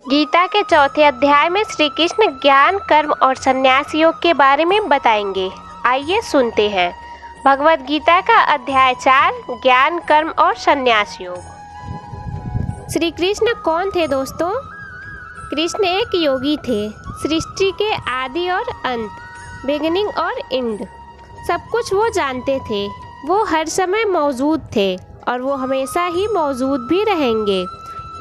गीता के चौथे अध्याय में श्री कृष्ण ज्ञान, कर्म और संन्यास योग के बारे में बताएंगे। आइए सुनते हैं। भगवद गीता का अध्याय 4, ज्ञान, कर्म और संन्यास योग। श्री कृष्ण कौन थे दोस्तों? कृष्ण एक योगी थे। सृष्टि के आदि और अंत, बिगिनिंग और एंड, सब कुछ वो जानते थे। वो हर समय मौजूद थे और वो हमेशा ही मौजूद भी रहेंगे।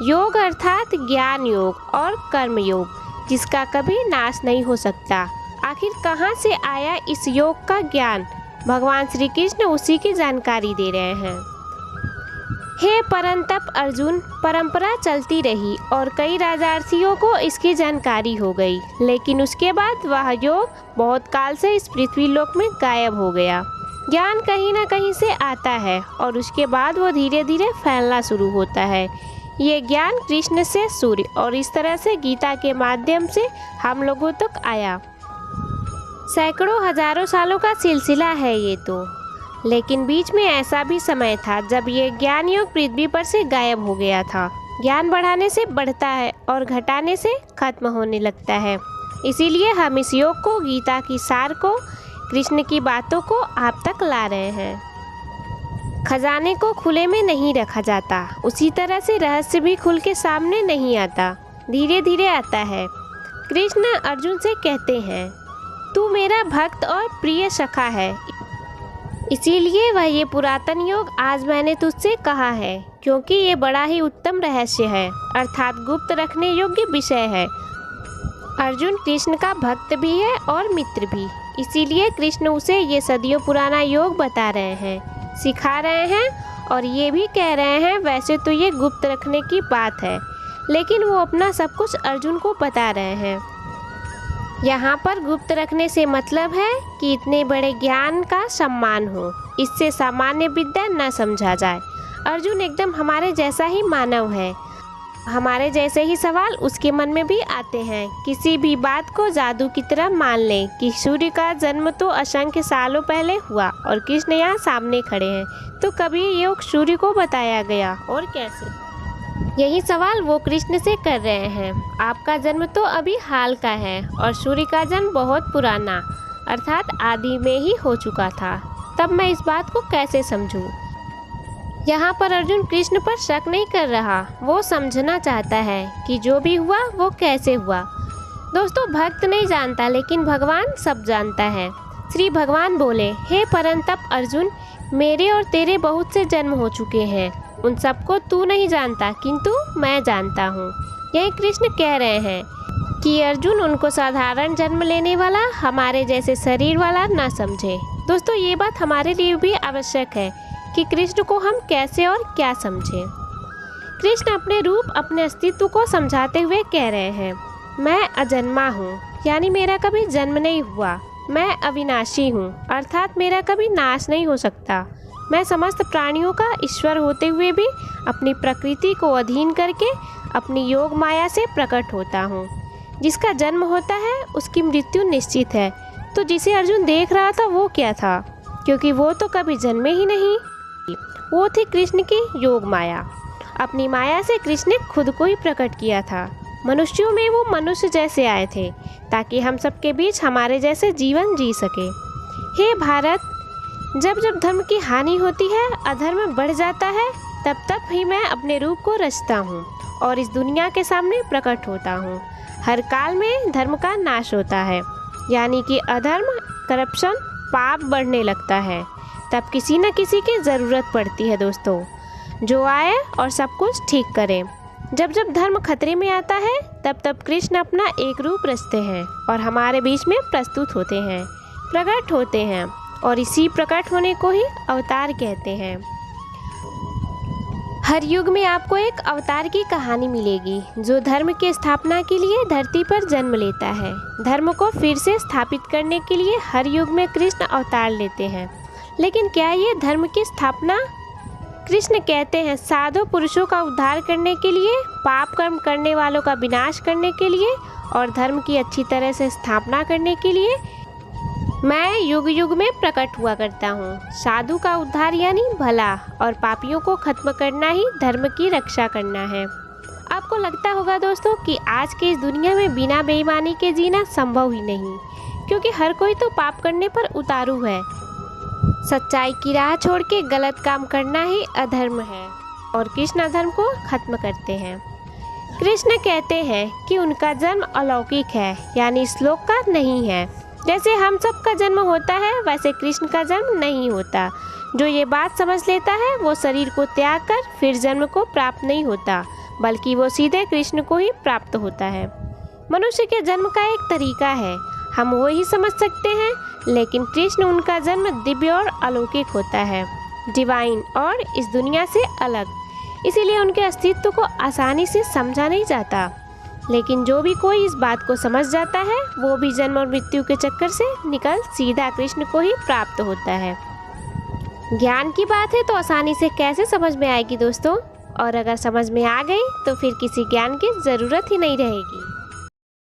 योग अर्थात ज्ञान योग और कर्म योग, जिसका कभी नाश नहीं हो सकता। आखिर कहाँ से आया इस योग का ज्ञान? भगवान श्री कृष्ण उसी की जानकारी दे रहे हैं। हे परंतप अर्जुन, परंपरा चलती रही और कई राजर्षियों को इसकी जानकारी हो गई, लेकिन उसके बाद वह योग बहुत काल से इस पृथ्वी लोक में गायब हो गया। ज्ञान कहीं न कहीं से आता है और उसके बाद वो धीरे धीरे फैलना शुरू होता है। ये ज्ञान कृष्ण से सूर्य और इस तरह से गीता के माध्यम से हम लोगों तक आया। सैकड़ों हजारों सालों का सिलसिला है ये तो। लेकिन बीच में ऐसा भी समय था जब ये ज्ञान योग पृथ्वी पर से गायब हो गया था। ज्ञान बढ़ाने से बढ़ता है और घटाने से खत्म होने लगता है। इसीलिए हम इस योग को, गीता की सार को, कृष्ण की बातों को आप तक ला रहे हैं। खजाने को खुले में नहीं रखा जाता, उसी तरह से रहस्य भी खुल के सामने नहीं आता, धीरे धीरे आता है। कृष्ण अर्जुन से कहते हैं, तू मेरा भक्त और प्रिय सखा है, इसीलिए वह ये पुरातन योग आज मैंने तुझसे कहा है, क्योंकि ये बड़ा ही उत्तम रहस्य है, अर्थात गुप्त रखने योग्य विषय है। अर्जुन कृष्ण का भक्त भी है और मित्र भी, इसीलिए कृष्ण उसे ये सदियों पुराना योग बता रहे हैं, सिखा रहे हैं और ये भी कह रहे हैं वैसे तो ये गुप्त रखने की बात है, लेकिन वो अपना सब कुछ अर्जुन को बता रहे हैं। यहाँ पर गुप्त रखने से मतलब है कि इतने बड़े ज्ञान का सम्मान हो, इससे सामान्य विद्या न समझा जाए। अर्जुन एकदम हमारे जैसा ही मानव है। हमारे जैसे ही सवाल उसके मन में भी आते हैं। किसी भी बात को जादू की तरह मान लें कि सूर्य का जन्म तो असंख्य सालों पहले हुआ और कृष्ण यहाँ सामने खड़े हैं, तो कभी योग सूर्य को बताया गया और कैसे? यही सवाल वो कृष्ण से कर रहे हैं। आपका जन्म तो अभी हाल का है और सूर्य का जन्म बहुत पुराना अर्थात आदि में ही हो चुका था, तब मैं इस बात को कैसे समझूं? यहाँ पर अर्जुन कृष्ण पर शक नहीं कर रहा, वो समझना चाहता है कि जो भी हुआ वो कैसे हुआ। दोस्तों, भक्त नहीं जानता लेकिन भगवान सब जानता है। श्री भगवान बोले, हे परंतप अर्जुन, मेरे और तेरे बहुत से जन्म हो चुके हैं, उन सबको तू नहीं जानता किंतु मैं जानता हूँ। यही कृष्ण कह रहे हैं कि अर्जुन उनको साधारण जन्म लेने वाला, हमारे जैसे शरीर वाला ना समझे। दोस्तों, ये बात हमारे लिए भी आवश्यक है कि कृष्ण को हम कैसे और क्या समझें। कृष्ण अपने रूप, अपने अस्तित्व को समझाते हुए कह रहे हैं, मैं अजन्मा हूँ, यानी मेरा कभी जन्म नहीं हुआ। मैं अविनाशी हूँ, अर्थात मेरा कभी नाश नहीं हो सकता। मैं समस्त प्राणियों का ईश्वर होते हुए भी अपनी प्रकृति को अधीन करके अपनी योग माया से प्रकट होता हूँ। जिसका जन्म होता है उसकी मृत्यु निश्चित है। तो जिसे अर्जुन देख रहा था वो क्या था? क्योंकि वो तो कभी जन्मे ही नहीं। वो थी कृष्ण की योग माया। अपनी माया से कृष्ण ने खुद को ही प्रकट किया था। मनुष्यों में वो मनुष्य जैसे आए थे ताकि हम सबके बीच हमारे जैसे जीवन जी सके। हे भारत, जब जब धर्म की हानि होती है, अधर्म बढ़ जाता है, तब तब ही मैं अपने रूप को रचता हूँ और इस दुनिया के सामने प्रकट होता हूँ। हर काल में धर्म का नाश होता है, यानी कि अधर्म, करप्शन, पाप बढ़ने लगता है। तब किसी न किसी की ज़रूरत पड़ती है दोस्तों, जो आए और सब कुछ ठीक करे। जब जब धर्म खतरे में आता है, तब तब कृष्ण अपना एक रूप रचते हैं और हमारे बीच में प्रस्तुत होते हैं, प्रकट होते हैं, और इसी प्रकट होने को ही अवतार कहते हैं। हर युग में आपको एक अवतार की कहानी मिलेगी जो धर्म की स्थापना के लिए धरती पर जन्म लेता है। धर्म को फिर से स्थापित करने के लिए हर युग में कृष्ण अवतार लेते हैं। लेकिन क्या ये धर्म की स्थापना? कृष्ण कहते हैं, साधु पुरुषों का उद्धार करने के लिए, पाप कर्म करने वालों का विनाश करने के लिए और धर्म की अच्छी तरह से स्थापना करने के लिए मैं युग युग में प्रकट हुआ करता हूँ। साधु का उद्धार यानी भला और पापियों को खत्म करना ही धर्म की रक्षा करना है। आपको आपको लगता होगा दोस्तों कि आज की इस दुनिया में बिना बेईमानी के जीना संभव ही नहीं, क्योंकि हर कोई तो पाप करने पर उतारू है। सच्चाई की राह छोड़ के गलत काम करना ही अधर्म है और कृष्ण अधर्म को खत्म करते हैं। कृष्ण कहते हैं कि उनका जन्म अलौकिक है, यानी इस लोक का नहीं है। जैसे हम सब का जन्म होता है वैसे कृष्ण का जन्म नहीं होता। जो ये बात समझ लेता है वो शरीर को त्याग कर फिर जन्म को प्राप्त नहीं होता, बल्कि वो सीधे कृष्ण को ही प्राप्त होता है। मनुष्य के जन्म का एक तरीका है, हम वो ही समझ सकते हैं, लेकिन कृष्ण उनका जन्म दिव्य और अलौकिक होता है, डिवाइन और इस दुनिया से अलग। इसीलिए उनके अस्तित्व को आसानी से समझा नहीं जाता। लेकिन जो भी कोई इस बात को समझ जाता है वो भी जन्म और मृत्यु के चक्कर से निकल सीधा कृष्ण को ही प्राप्त होता है। ज्ञान की बात है तो आसानी से कैसे समझ में आएगी दोस्तों, और अगर समझ में आ गई तो फिर किसी ज्ञान की ज़रूरत ही नहीं रहेगी।